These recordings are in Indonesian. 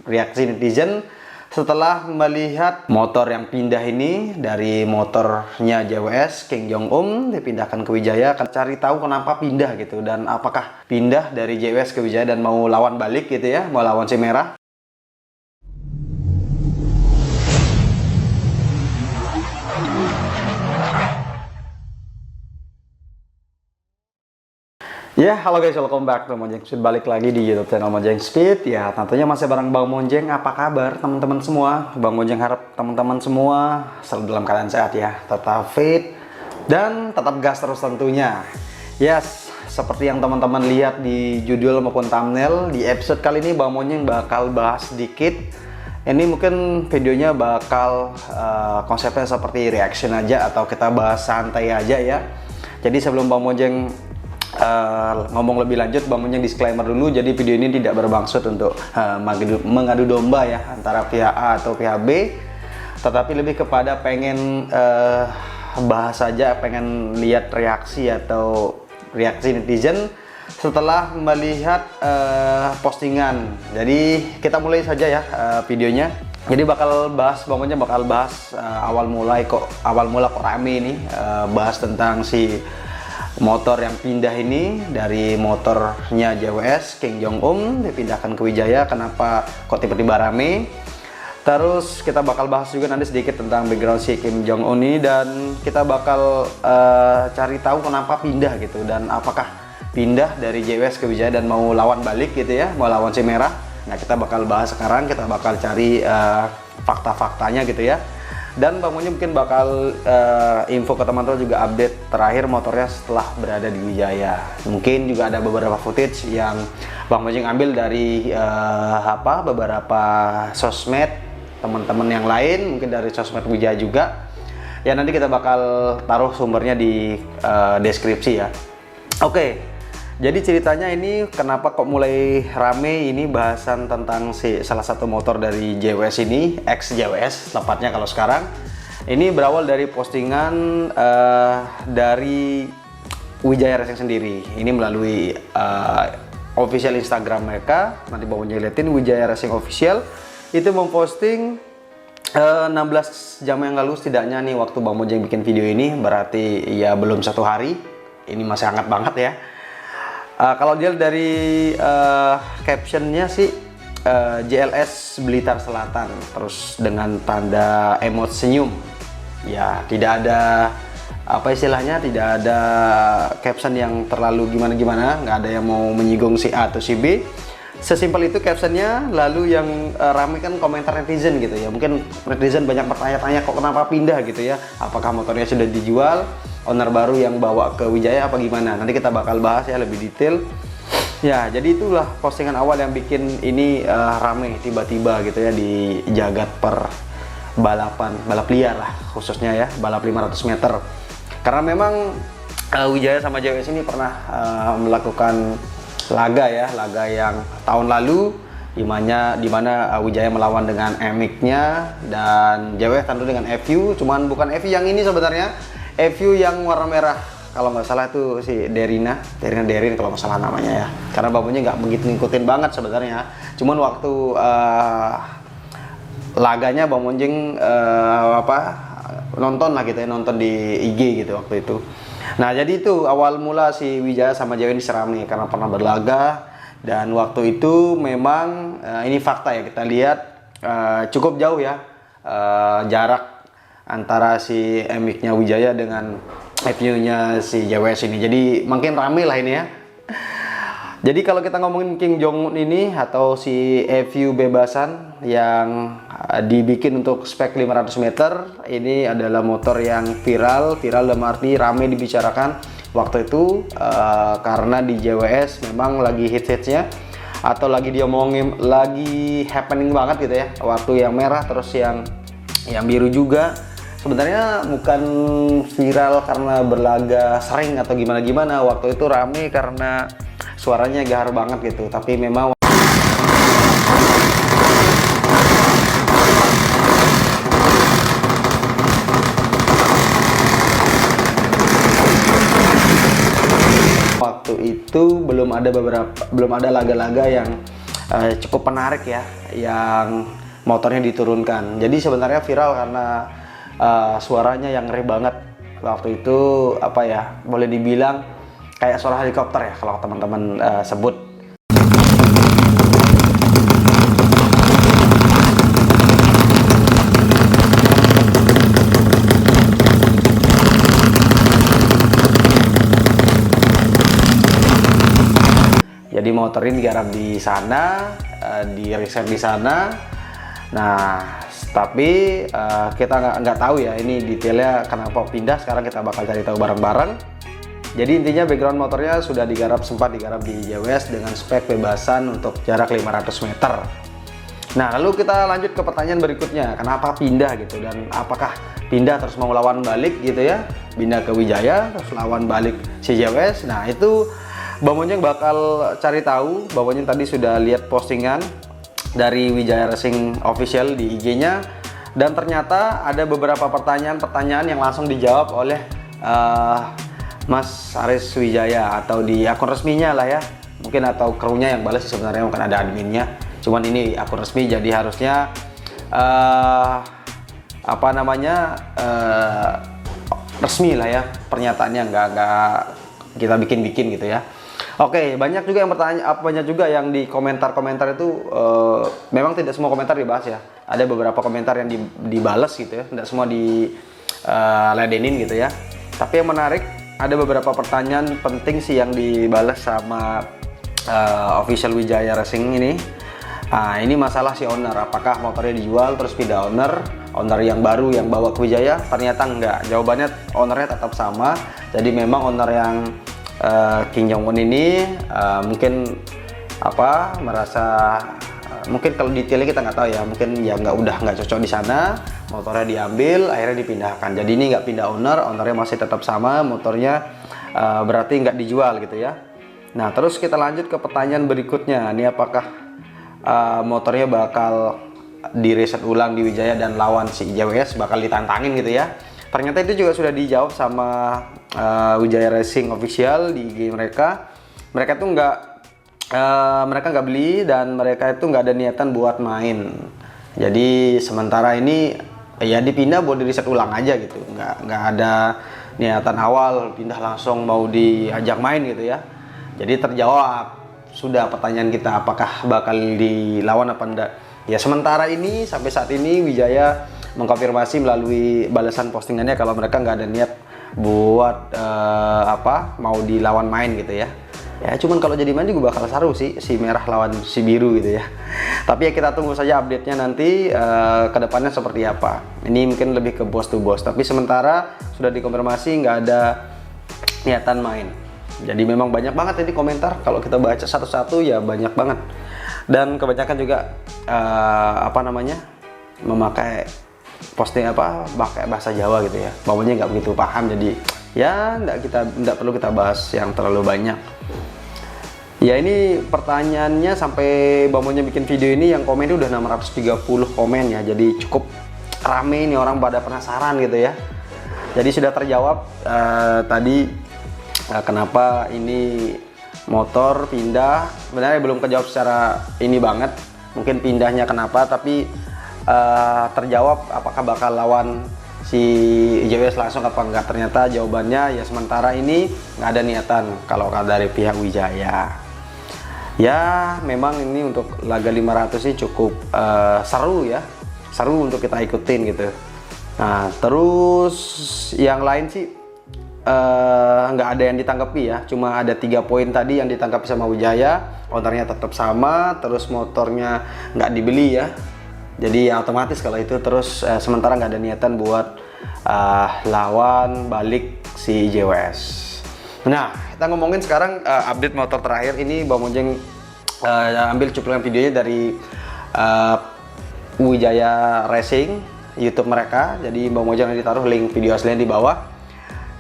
reaksi netizen setelah melihat motor yang pindah ini dari motornya JWS King Jong-un dipindahkan ke Wijaya. Akan cari tahu kenapa pindah gitu, dan apakah pindah dari JWS ke Wijaya dan mau lawan balik gitu ya, mau lawan si merah. Ya, halo guys, welcome back to Monjeng Speed. Balik lagi di YouTube channel Monjeng Speed. Ya, tentunya masih bareng Bang Monjeng. Apa kabar teman-teman semua? Bang Monjeng harap teman-teman semua selalu dalam keadaan sehat ya, tetap fit dan tetap gas terus tentunya. Yes, seperti yang teman-teman lihat di judul maupun thumbnail, di episode kali ini Bang Monjeng bakal bahas sedikit. Ini mungkin videonya bakal konsepnya seperti reaction aja atau kita bahas santai aja ya. Jadi sebelum Bang Monjeng ngomong lebih lanjut, Bang Monjeng disclaimer dulu. Jadi video ini tidak bermaksud untuk mengadu domba ya antara pihak A atau pihak B, tetapi lebih kepada pengen bahas saja, pengen lihat reaksi atau reaksi netizen setelah melihat postingan. Jadi kita mulai saja ya videonya. Jadi bakal bahas, Bang Monjeng bakal bahas awal mula kok rame ini, bahas tentang si motor yang pindah ini dari motornya JWS King Jong-un dipindahkan ke Wijaya. Kenapa kok tiba-tiba rame? Terus kita bakal bahas juga nanti sedikit tentang background si Kim Jong-un ini, dan kita bakal cari tahu kenapa pindah gitu, dan apakah pindah dari JWS ke Wijaya dan mau lawan balik gitu ya, mau lawan si merah. Nah, kita bakal bahas sekarang, kita bakal cari fakta-faktanya gitu ya. Dan Bang Monjeng mungkin bakal info ke teman-teman juga update terakhir motornya setelah berada di Wijaya. Mungkin juga ada beberapa footage yang Bang Monjeng ambil dari beberapa sosmed teman-teman yang lain, mungkin dari sosmed Wijaya juga. Ya, nanti kita bakal taruh sumbernya di deskripsi ya. Oke. Jadi ceritanya ini kenapa kok mulai rame ini bahasan tentang si salah satu motor dari JWS ini, ex JWS tepatnya kalau sekarang. Ini berawal dari postingan dari Wijaya Racing sendiri. Ini melalui official Instagram mereka. Nanti Bang Monjeng liatin, Wijaya Racing Official itu memposting 16 jam yang lalu setidaknya nih waktu Bang Monjeng bikin video ini, berarti ya belum 1 hari. Ini masih hangat banget ya. Kalau dia dari captionnya sih JLS Blitar Selatan, terus dengan tanda emot senyum. Ya, tidak ada apa istilahnya, tidak ada caption yang terlalu gimana-gimana, nggak ada yang mau menyinggung si A atau si B. Sesimpel itu captionnya. Lalu yang rame kan komentar netizen gitu ya. Mungkin netizen banyak bertanya-tanya kok kenapa pindah gitu ya. Apakah motornya sudah dijual, owner baru yang bawa ke Wijaya apa gimana? Nanti kita bakal bahas ya lebih detail. Ya, jadi itulah postingan awal yang bikin ini rame tiba-tiba gitu ya di jagat per balap liar lah khususnya ya, balap 500 meter. Karena memang Wijaya sama JWS ini pernah melakukan laga yang tahun lalu di mana Wijaya melawan dengan MX-nya dan JWS tentu dengan FU, cuman bukan FU yang ini sebenarnya, FU yang warna merah. Kalau nggak salah itu si Derin kalau nggak salah namanya ya. Karena babunya nggak begitu ngikutin banget sebenarnya. Cuman waktu laganya Bang Monjeng nonton lah gitu ya, nonton di IG gitu waktu itu. Nah, jadi itu awal mula si Wijaya sama JWS ini serami karena pernah berlaga, dan waktu itu memang ini fakta ya, kita lihat cukup jauh ya jarak antara si MX-nya Wijaya dengan FU-nya si JWS ini. Jadi makin rame lah ini ya. Jadi kalau kita ngomongin King Jong-un ini atau si FU bebasan yang dibikin untuk spek 500 meter, ini adalah motor yang viral dalam arti rame dibicarakan waktu itu karena di JWS memang lagi hits-hitsnya atau lagi diomongin, lagi happening banget gitu ya. Waktu yang merah terus yang biru juga. Sebenarnya bukan viral karena berlaga sering atau gimana-gimana, waktu itu rame karena suaranya gahar banget gitu, tapi memang waktu itu belum ada laga-laga yang cukup menarik ya yang motornya diturunkan. Jadi sebenarnya viral karena suaranya yang ngeri banget. Waktu itu apa ya, boleh dibilang kayak suara helikopter ya kalau teman-teman sebut. Jadi motor ini digarap di sana, di riset di sana. Nah, tapi kita nggak tahu ya ini detailnya kenapa pindah. Sekarang kita bakal cari tahu bareng-bareng. Jadi intinya background motornya sudah sempat digarap di JWS dengan spek bebasan untuk jarak 500 meter. Nah, lalu kita lanjut ke pertanyaan berikutnya, kenapa pindah gitu, dan apakah pindah terus mau lawan balik gitu ya, pindah ke Wijaya terus lawan balik si JWS. Nah, itu Bang Monjeng bakal cari tahu. Bang Monjeng tadi sudah lihat postingan dari Wijaya Racing Official di IG-nya, dan ternyata ada beberapa pertanyaan yang langsung dijawab oleh Mas Aris Wijaya, atau di akun resminya lah ya, mungkin, atau krunya yang balas sebenarnya, mungkin ada adminnya, cuman ini akun resmi, jadi harusnya apa namanya, resmi lah ya pernyataannya, nggak kita bikin-bikin gitu ya. Oke, banyak juga yang banyak juga yang di komentar-komentar itu memang tidak semua komentar dibahas ya. Ada beberapa komentar yang dibales gitu ya, tidak semua diladenin gitu ya. Tapi yang menarik, ada beberapa pertanyaan penting sih yang dibales sama official Wijaya Racing ini. Nah, ini masalah si owner, apakah motornya dijual terus pindah owner yang baru yang bawa ke Wijaya? Ternyata enggak. Jawabannya ownernya tetap sama. Jadi memang owner yang King Jong-un ini mungkin merasa mungkin kalau detailnya kita nggak tahu ya, mungkin ya nggak cocok di sana, motornya diambil, akhirnya dipindahkan. Jadi ini nggak pindah ownernya masih tetap sama, motornya berarti nggak dijual gitu ya. Nah, terus kita lanjut ke pertanyaan berikutnya, ini apakah motornya bakal direset ulang di Wijaya dan lawan si JWS, bakal ditantangin gitu ya. Ternyata itu juga sudah dijawab sama Wijaya Racing Official di IG mereka. Mereka tuh mereka nggak beli, dan mereka itu nggak ada niatan buat main. Jadi sementara ini ya dipindah buat di reset ulang aja gitu. Nggak ada niatan awal pindah langsung mau diajak main gitu ya. Jadi terjawab sudah pertanyaan kita, apakah bakal dilawan apa enggak. Ya sementara ini sampai saat ini Wijaya mengkonfirmasi melalui balasan postingannya kalau mereka nggak ada niat buat mau dilawan main gitu ya. Ya cuman kalau jadi main juga bakal seru sih, si merah lawan si biru gitu ya. Tapi ya kita tunggu saja update-nya nanti kedepannya seperti apa. Ini mungkin lebih ke boss to boss, tapi sementara sudah dikonfirmasi nggak ada niatan main. Jadi memang banyak banget ini komentar, kalau kita baca satu-satu ya banyak banget. Dan kebanyakan juga memakai posting pakai bahasa Jawa gitu ya. Bawanya nggak begitu paham, jadi ya nggak perlu kita bahas yang terlalu banyak. Ya ini pertanyaannya sampai Bawanya bikin video ini yang komen udah 630 komen ya. Jadi cukup rame nih, orang pada penasaran gitu ya. Jadi sudah terjawab tadi kenapa ini motor pindah. Sebenarnya belum kejawab secara ini banget, mungkin pindahnya kenapa, tapi terjawab apakah bakal lawan si JWS langsung apa enggak. Ternyata jawabannya ya sementara ini nggak ada niatan kalau dari pihak Wijaya. Ya memang ini untuk laga 500 ini cukup seru ya, seru untuk kita ikutin gitu. Nah terus yang lain sih nggak ada yang ditanggapi ya, cuma ada 3 poin tadi yang ditanggapi sama Wijaya. Ownernya tetap sama, terus motornya nggak dibeli ya. Jadi ya otomatis kalau itu, terus sementara nggak ada niatan buat lawan balik si JWS. Nah, kita ngomongin sekarang update motor terakhir ini. Bang Monjeng ambil cuplikan videonya dari Wijaya Racing YouTube mereka. Jadi Bang Monjeng ditaruh link video aslinya di bawah.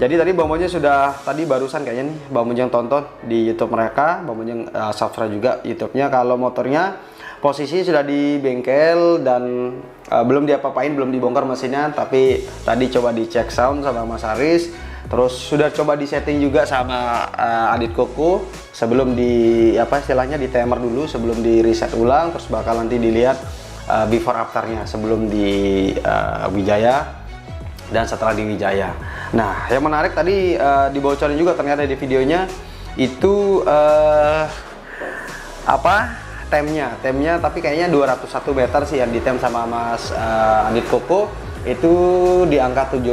Jadi tadi Bang Monjeng sudah barusan kayaknya nih Bang Monjeng tonton di YouTube mereka. Bang Monjeng subscribe juga YouTube-nya. Kalau motornya posisi sudah di bengkel dan belum diapa-apain, belum dibongkar mesinnya, tapi tadi coba dicek sound sama Mas Aris. Terus sudah coba disetting juga sama Adit Koko sebelum di apa istilahnya di timer dulu sebelum di reset ulang, terus bakal nanti dilihat before afternya sebelum di Wijaya dan setelah di Wijaya. Nah, yang menarik tadi dibocorin juga ternyata di videonya itu apa temnya tapi kayaknya 201 meter sih yang ditem sama Mas Adit Koko itu di angka 71.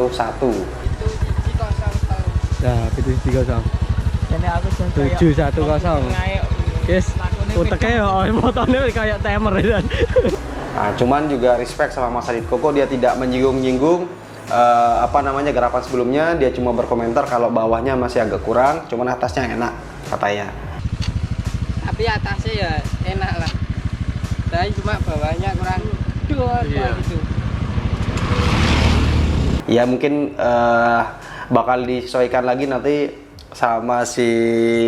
Nah, itu 30. Ini aku 710. Guys, uteknya ya motornya kayak timer ya. Nah, cuman juga respect sama Mas Adit Koko, dia tidak menyinggung-nyinggung apa namanya garapan sebelumnya, dia cuma berkomentar kalau bawahnya masih agak kurang, cuman atasnya enak katanya. Tapi atasnya ya enak lah. Tapi cuma bawahnya kurang gitu. Ya mungkin bakal disesuaikan lagi nanti sama si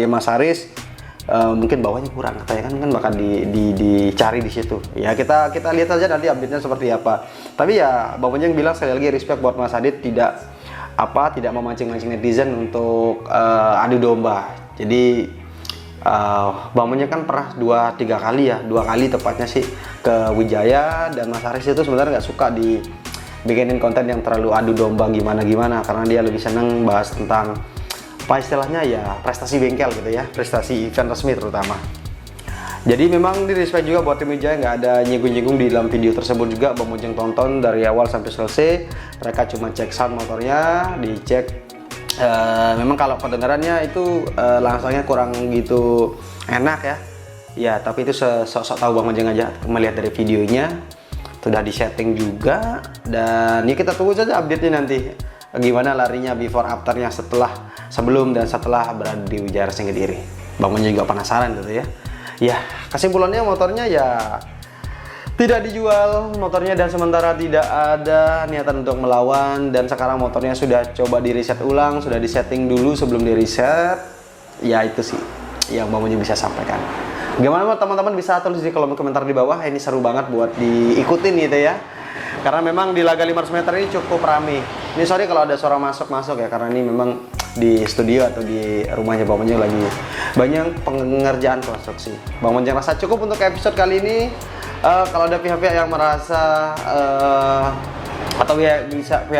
Mas Haris. Mungkin bawahnya kurang katanya kan bakal dicari di situ. Ya kita lihat saja nanti update-nya seperti apa. Tapi ya Bang Monjeng bilang sekali lagi respect buat Mas Adit tidak memancing-mancing netizen untuk adu domba. Jadi Bang Monjeng kan pernah 2-3 kali ya, 2 kali tepatnya sih ke Wijaya, dan Mas Haris itu sebenarnya nggak suka bikinin konten yang terlalu adu domba gimana karena dia lebih seneng bahas tentang apa istilahnya ya prestasi bengkel gitu ya, prestasi event resmi terutama. Jadi memang di respect juga buat tim Wijaya, nggak ada nyinggung-nyinggung di dalam video tersebut juga. Bang Monjeng tonton dari awal sampai selesai, mereka cuma cek sound motornya, dicek memang kalau kedengarannya itu langsungnya kurang gitu enak ya tapi itu sok tahu Bang Monjeng aja melihat dari videonya sudah disetting juga, dan ya kita tunggu saja update-nya nanti gimana larinya before afternya sebelum dan setelah berada di Wijaya Racing Kediri. Bang Monjeng juga penasaran gitu ya kesimpulannya motornya ya tidak dijual motornya, dan sementara tidak ada niatan untuk melawan, dan sekarang motornya sudah coba di reset ulang, sudah disetting dulu sebelum di reset. Ya itu sih yang Bang Monjeng bisa sampaikan. Gimana teman-teman, bisa tulis di kolom komentar di bawah. Ini seru banget buat diikutin gitu ya, karena memang di laga 500 meter ini cukup rame. Ini sorry kalau ada suara masuk ya, karena ini memang di studio atau di rumahnya Bang Monjeng lagi banyak pengerjaan konstruksi. Bang Monjeng rasa cukup untuk episode kali ini. Kalau ada pihak-pihak yang merasa atau pihak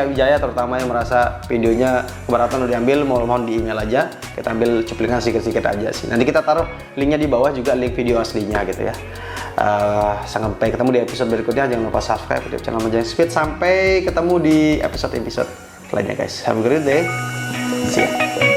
Wijaya terutama yang merasa videonya keberatan udah diambil, mohon di email aja, kita ambil cuplikan sedikit aja sih. Nanti kita taruh linknya di bawah juga, link video aslinya gitu ya. Sampai ketemu di episode berikutnya, jangan lupa subscribe YouTube channel Monjeng Speed. Sampai ketemu di episode lainnya guys. Have a great day. See ya.